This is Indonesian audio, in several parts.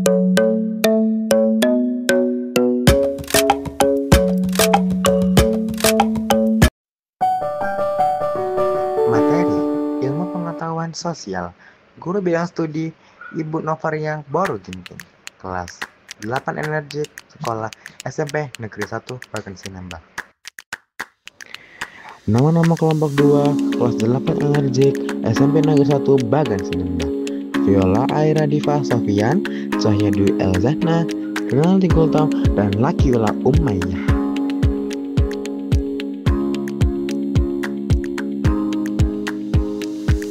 Materi Ilmu Pengetahuan Sosial, Guru Bidang Studi Ibu Novaria Boru Ginting, Kelas 8 Energi, Sekolah SMP Negeri 1 Bagan Sinambang. Nama-nama kelompok 2, Kelas 8 Energi, SMP Negeri 1 Bagan Sinambang. Viola Aira Diva Sofian, Cahya Dwi Elzahna, Renaldi Gultom, dan Lakiola Umayyah.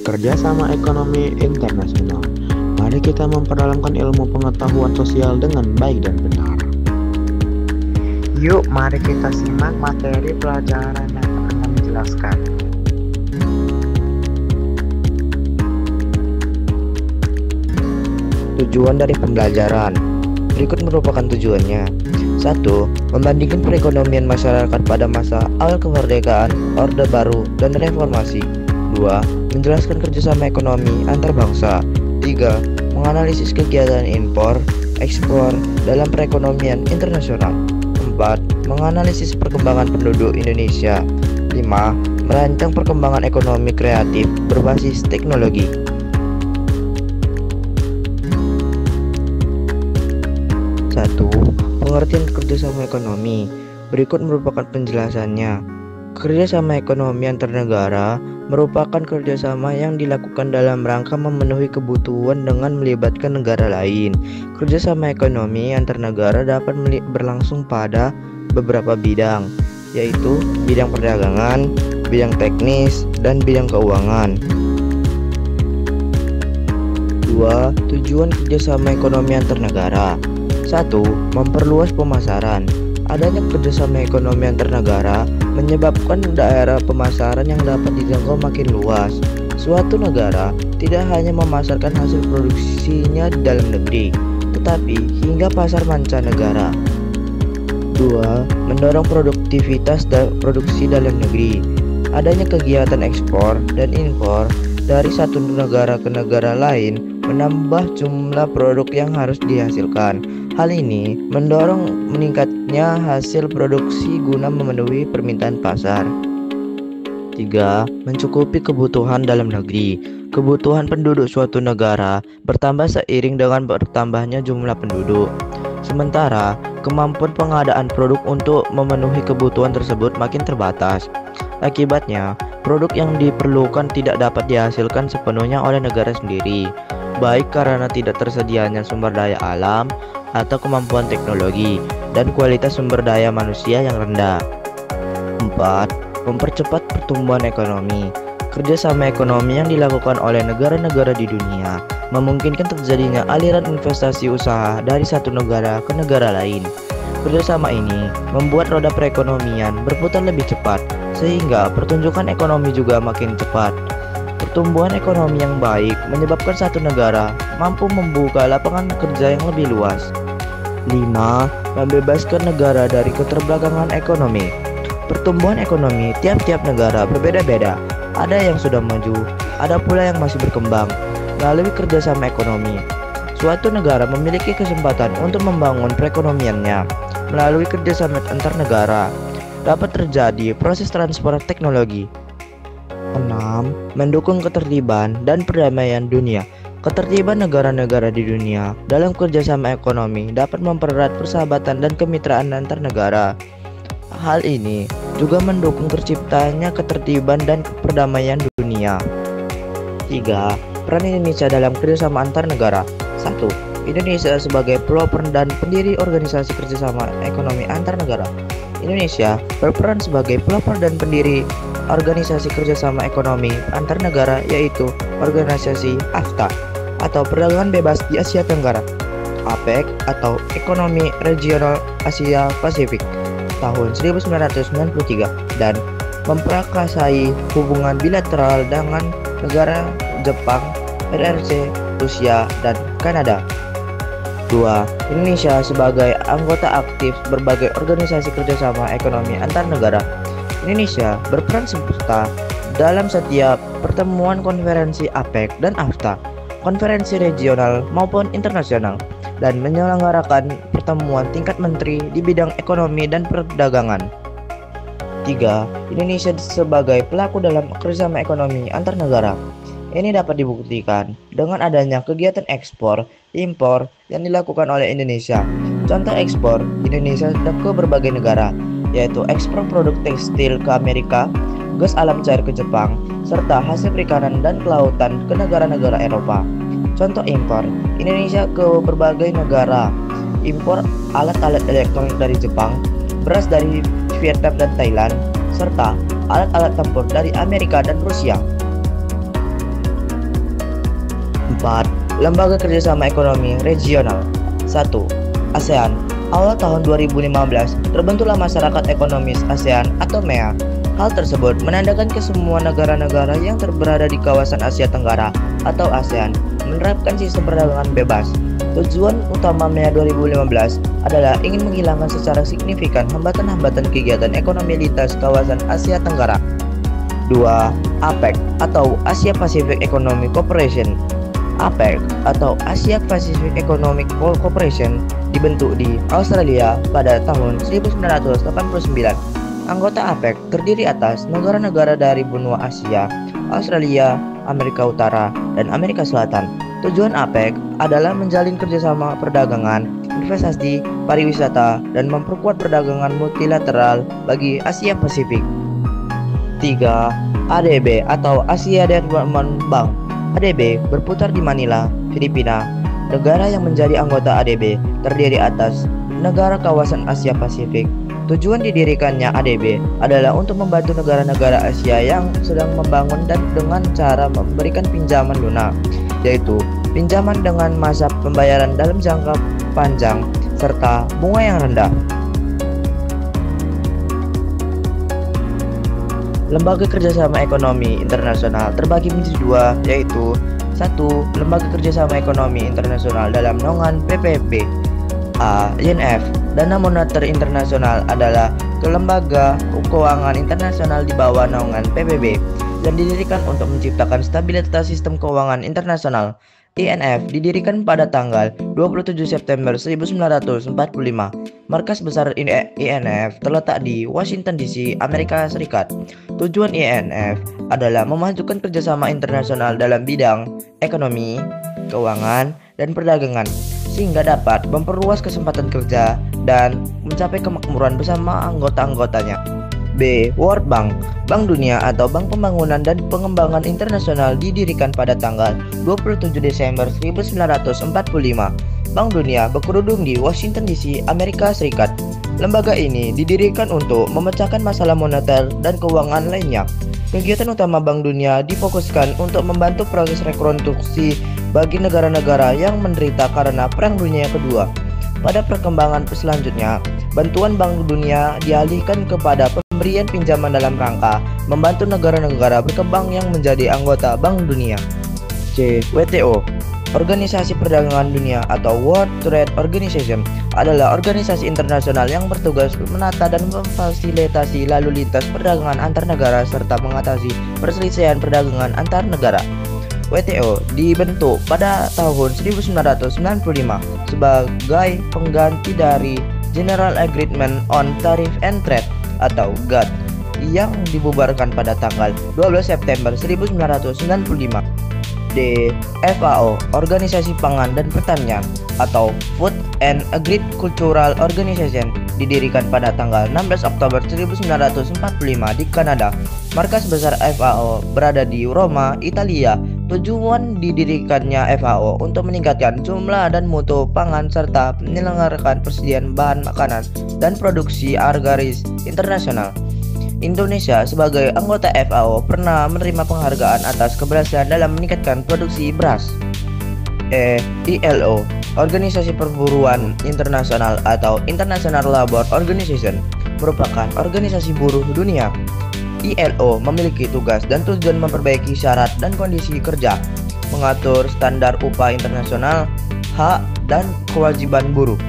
Kerjasama ekonomi internasional. Mari kita memperdalamkan ilmu pengetahuan sosial dengan baik dan benar. Yuk, mari kita simak materi pelajaran yang akan menjelaskan. Tujuan dari pembelajaran. Berikut merupakan tujuannya. 1. Membandingkan perekonomian masyarakat pada masa awal kemerdekaan, Orde Baru, dan reformasi. 2. Menjelaskan kerjasama ekonomi antar bangsa. 3. Menganalisis kegiatan impor, ekspor dalam perekonomian internasional. 4. Menganalisis perkembangan penduduk Indonesia. 5. Merancang perkembangan ekonomi kreatif berbasis teknologi. 1. Pengertian kerjasama ekonomi. Berikut merupakan penjelasannya. Kerjasama ekonomi antar negara merupakan kerjasama yang dilakukan dalam rangka memenuhi kebutuhan dengan melibatkan negara lain. Kerjasama ekonomi antar negara dapat berlangsung pada beberapa bidang, yaitu bidang perdagangan, bidang teknis, dan bidang keuangan. 2. Tujuan kerjasama ekonomi antar negara. 1. Memperluas pemasaran. Adanya kerjasama ekonomi antar negara menyebabkan daerah pemasaran yang dapat dijangkau makin luas. Suatu negara tidak hanya memasarkan hasil produksinya di dalam negeri, tetapi hingga pasar mancanegara. 2. Mendorong produktivitas dan produksi dalam negeri. Adanya kegiatan ekspor dan impor dari satu negara ke negara lain menambah jumlah produk yang harus dihasilkan. Hal ini mendorong meningkatnya hasil produksi guna memenuhi permintaan pasar. 3. Mencukupi kebutuhan dalam negeri. Kebutuhan penduduk suatu negara bertambah seiring dengan bertambahnya jumlah penduduk. Sementara, kemampuan pengadaan produk untuk memenuhi kebutuhan tersebut makin terbatas. Akibatnya, produk yang diperlukan tidak dapat dihasilkan sepenuhnya oleh negara sendiri, baik karena tidak tersedianya sumber daya alam atau kemampuan teknologi dan kualitas sumber daya manusia yang rendah. 4. Mempercepat pertumbuhan ekonomi. Kerjasama ekonomi yang dilakukan oleh negara-negara di dunia memungkinkan terjadinya aliran investasi usaha dari satu negara ke negara lain. Kerjasama ini membuat roda perekonomian berputar lebih cepat, sehingga pertumbuhan ekonomi juga makin cepat. Pertumbuhan ekonomi yang baik menyebabkan satu negara mampu membuka lapangan kerja yang lebih luas. 5. Membebaskan negara dari keterbelakangan ekonomi. Pertumbuhan ekonomi tiap-tiap negara berbeda-beda. Ada yang sudah maju, ada pula yang masih berkembang. Melalui kerjasama ekonomi, suatu negara memiliki kesempatan untuk membangun perekonomiannya. Melalui kerjasama antar negara, dapat terjadi proses transfer teknologi. 6. Mendukung ketertiban dan perdamaian dunia. Ketertiban negara-negara di dunia dalam kerjasama ekonomi dapat mempererat persahabatan dan kemitraan antar negara. Hal ini juga mendukung terciptanya ketertiban dan perdamaian dunia. 3. Peran Indonesia dalam kerjasama antar negara. 1. Indonesia sebagai pelopor dan pendiri Organisasi Kerjasama Ekonomi Antar Negara. Indonesia berperan sebagai pelopor dan pendiri Organisasi Kerjasama Ekonomi Antar Negara, yaitu Organisasi AFTA atau Perdagangan Bebas di Asia Tenggara, APEC atau Ekonomi Regional Asia Pasifik tahun 1993, dan memprakarsai hubungan bilateral dengan negara Jepang, RRC, Rusia, dan Kanada. 2. Indonesia sebagai anggota aktif berbagai organisasi kerjasama ekonomi antar negara. Indonesia berperan serta dalam setiap pertemuan konferensi APEC dan AFTA, konferensi regional maupun internasional, dan menyelenggarakan pertemuan tingkat menteri di bidang ekonomi dan perdagangan. 3. Indonesia sebagai pelaku dalam kerjasama ekonomi antar negara. Ini dapat dibuktikan dengan adanya kegiatan ekspor, impor yang dilakukan oleh Indonesia. Contoh ekspor Indonesia ke berbagai negara, yaitu ekspor produk tekstil ke Amerika, gas alam cair ke Jepang, serta hasil perikanan dan kelautan ke negara-negara Eropa. Contoh impor Indonesia ke berbagai negara, impor alat-alat elektronik dari Jepang, beras dari Vietnam dan Thailand, serta alat-alat tempur dari Amerika dan Rusia. 4. Lembaga Kerjasama Ekonomi Regional. 1. ASEAN. Awal tahun 2015 terbentuklah Masyarakat Ekonomis ASEAN atau MEA. Hal tersebut menandakan kesemua negara-negara yang berada di kawasan Asia Tenggara atau ASEAN menerapkan sistem perdagangan bebas. Tujuan utama MEA 2015 adalah ingin menghilangkan secara signifikan hambatan-hambatan kegiatan ekonomi lintas kawasan Asia Tenggara. 2. APEC atau Asia Pacific Economic Cooperation. APEC atau Asia Pacific Economic Cooperation dibentuk di Australia pada tahun 1989. Anggota APEC terdiri atas negara-negara dari benua Asia, Australia, Amerika Utara, dan Amerika Selatan. Tujuan APEC adalah menjalin kerjasama perdagangan, investasi, pariwisata, dan memperkuat perdagangan multilateral bagi Asia Pasifik. 3. ADB atau Asia Development Bank. ADB berputar di Manila, Filipina. Negara yang menjadi anggota ADB terdiri atas negara kawasan Asia Pasifik. Tujuan didirikannya ADB adalah untuk membantu negara-negara Asia yang sedang membangun dan dengan cara memberikan pinjaman lunak, yaitu pinjaman dengan masa pembayaran dalam jangka panjang serta bunga yang rendah. Lembaga Kerjasama Ekonomi Internasional terbagi menjadi dua, yaitu 1. Lembaga Kerjasama Ekonomi Internasional dalam naungan PBB. A. IMF. Dana Moneter Internasional adalah lembaga keuangan internasional di bawah naungan PBB yang didirikan untuk menciptakan stabilitas sistem keuangan internasional. IMF didirikan pada tanggal 27 September 1945. Markas besar IMF terletak di Washington DC, Amerika Serikat. Tujuan IMF adalah memajukan kerjasama internasional dalam bidang ekonomi, keuangan, dan perdagangan, sehingga dapat memperluas kesempatan kerja dan mencapai kemakmuran bersama anggota-anggotanya. B. World Bank. Bank Dunia atau Bank Pembangunan dan Pengembangan Internasional didirikan pada tanggal 27 Desember 1945. Bank Dunia berkerudung di Washington DC, Amerika Serikat. Lembaga ini didirikan untuk memecahkan masalah moneter dan keuangan lainnya. Kegiatan utama Bank Dunia difokuskan untuk membantu proses rekonstruksi bagi negara-negara yang menderita karena Perang Dunia Kedua. Pada perkembangan selanjutnya, bantuan Bank Dunia dialihkan kepada pemberian pinjaman dalam rangka membantu negara-negara berkembang yang menjadi anggota Bank Dunia. C. WTO. Organisasi Perdagangan Dunia atau World Trade Organization adalah organisasi internasional yang bertugas menata dan memfasilitasi lalu lintas perdagangan antar negara serta mengatasi perselisihan perdagangan antar negara. WTO dibentuk pada tahun 1995 sebagai pengganti dari General Agreement on Tariff and Trade atau GATT yang dibubarkan pada tanggal 12 September 1995. D. FAO, Organisasi Pangan dan Pertanian atau Food and Agricultural Organization, didirikan pada tanggal 16 Oktober 1945 di Kanada. Markas besar FAO berada di Roma, Italia. Tujuan didirikannya FAO untuk meningkatkan jumlah dan mutu pangan serta menyelenggarakan persediaan bahan makanan dan produksi agraris internasional. Indonesia sebagai anggota FAO pernah menerima penghargaan atas keberhasilan dalam meningkatkan produksi beras. ILO, Organisasi Perburuan Internasional atau International Labour Organization, merupakan organisasi buruh dunia. ILO memiliki tugas dan tujuan memperbaiki syarat dan kondisi kerja, mengatur standar upah internasional, hak dan kewajiban buruh.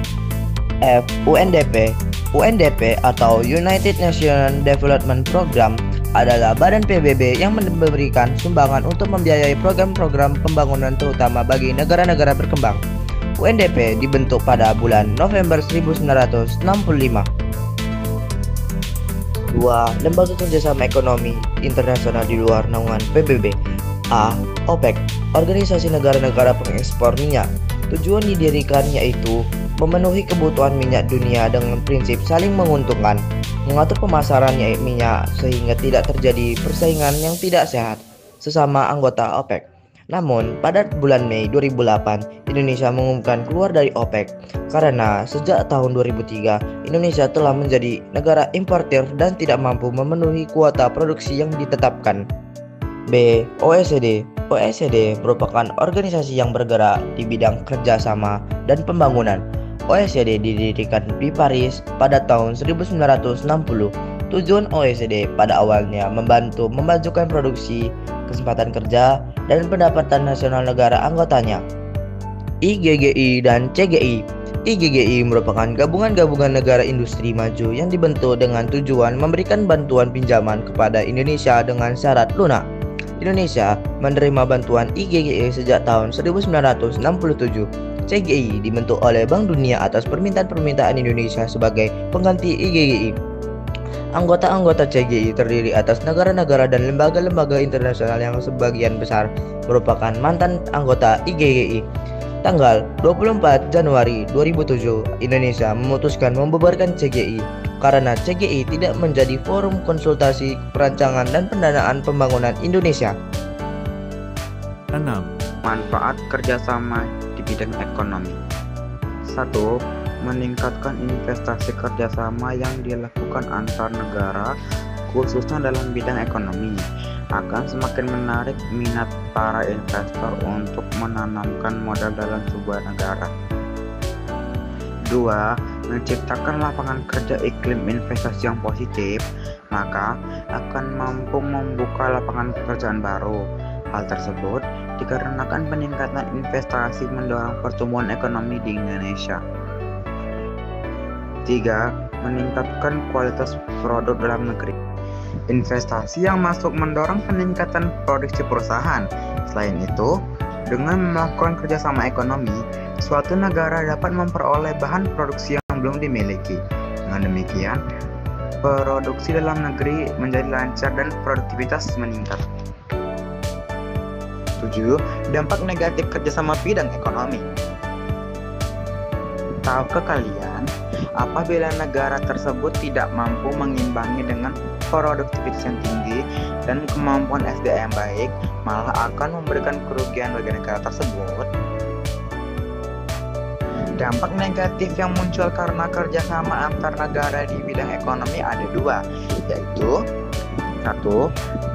UNDP. UNDP atau United Nations Development Program adalah badan PBB yang memberikan sumbangan untuk membiayai program-program pembangunan terutama bagi negara-negara berkembang. UNDP dibentuk pada bulan November 1965. 2. Lembaga Kerjasama Ekonomi Internasional di luar naungan PBB. A. OPEC, Organisasi Negara-Negara Pengekspor Minyak. Tujuan didirikannya yaitu memenuhi kebutuhan minyak dunia dengan prinsip saling menguntungkan, mengatur pemasaran minyak sehingga tidak terjadi persaingan yang tidak sehat sesama anggota OPEC. Namun, pada bulan Mei 2008, Indonesia mengumumkan keluar dari OPEC karena sejak tahun 2003, Indonesia telah menjadi negara importir dan tidak mampu memenuhi kuota produksi yang ditetapkan. B. OECD. OECD merupakan organisasi yang bergerak di bidang kerjasama dan pembangunan. OECD didirikan di Paris pada tahun 1960. Tujuan OECD pada awalnya membantu memajukan produksi, kesempatan kerja, dan pendapatan nasional negara anggotanya. IGGI dan CGI. IGGI merupakan gabungan-gabungan negara industri maju yang dibentuk dengan tujuan memberikan bantuan pinjaman kepada Indonesia dengan syarat lunak. Indonesia menerima bantuan IGGI sejak tahun 1967. CGI dibentuk oleh Bank Dunia atas permintaan Indonesia sebagai pengganti IGGI. Anggota-anggota CGI terdiri atas negara-negara dan lembaga-lembaga internasional yang sebagian besar merupakan mantan anggota IGGI. Tanggal 24 Januari 2007, Indonesia memutuskan membubarkan CGI karena CGI tidak menjadi forum konsultasi perancangan dan pendanaan pembangunan Indonesia. 6. Manfaat kerjasama di bidang ekonomi. 1. Meningkatkan investasi kerjasama yang dilakukan antar negara, khususnya dalam bidang ekonomi, akan semakin menarik minat para investor untuk menanamkan modal dalam sebuah negara. 2. Menciptakan lapangan kerja iklim investasi yang positif, maka akan mampu membuka lapangan pekerjaan baru. Hal tersebut dikarenakan peningkatan investasi mendorong pertumbuhan ekonomi di Indonesia. 3. Meningkatkan kualitas produk dalam negeri. Investasi yang masuk mendorong peningkatan produksi perusahaan. Selain itu, dengan melakukan kerjasama ekonomi, suatu negara dapat memperoleh bahan produksi yang belum dimiliki. Dengan demikian, produksi dalam negeri menjadi lancar dan produktivitas meningkat. 7. Dampak negatif kerjasama bidang ekonomi. Tahukah kalian, apabila negara tersebut tidak mampu mengimbangi dengan produktivitas yang tinggi dan kemampuan SDM yang baik, malah akan memberikan kerugian bagi negara tersebut. Dampak negatif yang muncul karena kerjasama antar negara di bidang ekonomi ada dua, yaitu 1.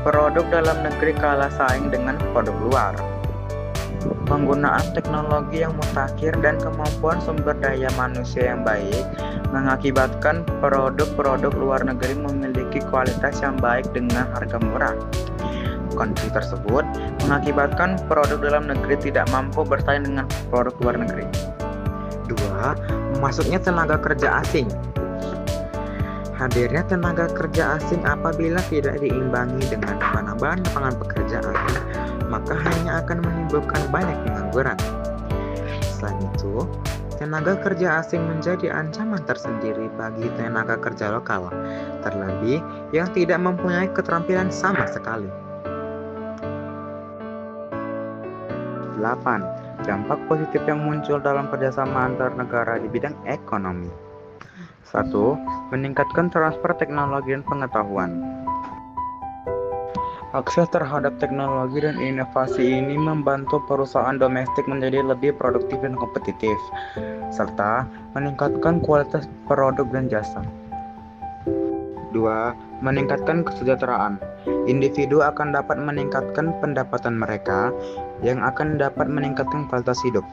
Produk dalam negeri kalah saing dengan produk luar. Penggunaan teknologi yang mutakhir dan kemampuan sumber daya manusia yang baik mengakibatkan produk-produk luar negeri memiliki kualitas yang baik dengan harga murah. Kondisi tersebut mengakibatkan produk dalam negeri tidak mampu bersaing dengan produk luar negeri. 2. Masuknya tenaga kerja asing. Hadirnya tenaga kerja asing apabila tidak diimbangi dengan penambahan lapangan pekerjaan, maka hanya akan menimbulkan banyak pengangguran. Selain itu, tenaga kerja asing menjadi ancaman tersendiri bagi tenaga kerja lokal, terlebih yang tidak mempunyai keterampilan sama sekali. 8. Dampak positif yang muncul dalam kerjasama antar negara di bidang ekonomi. 1. Meningkatkan transfer teknologi dan pengetahuan. Akses terhadap teknologi dan inovasi ini membantu perusahaan domestik menjadi lebih produktif dan kompetitif, serta meningkatkan kualitas produk dan jasa. 2. Meningkatkan kesejahteraan. Individu akan dapat meningkatkan pendapatan mereka, yang akan dapat meningkatkan kualitas hidup.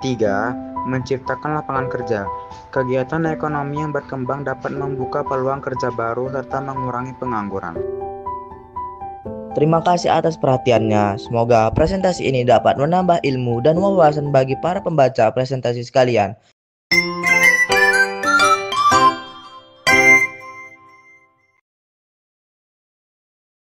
3. Menciptakan lapangan kerja. Kegiatan ekonomi yang berkembang dapat membuka peluang kerja baru serta mengurangi pengangguran. Terima kasih atas perhatiannya. Semoga presentasi ini dapat menambah ilmu dan wawasan bagi para pembaca presentasi sekalian.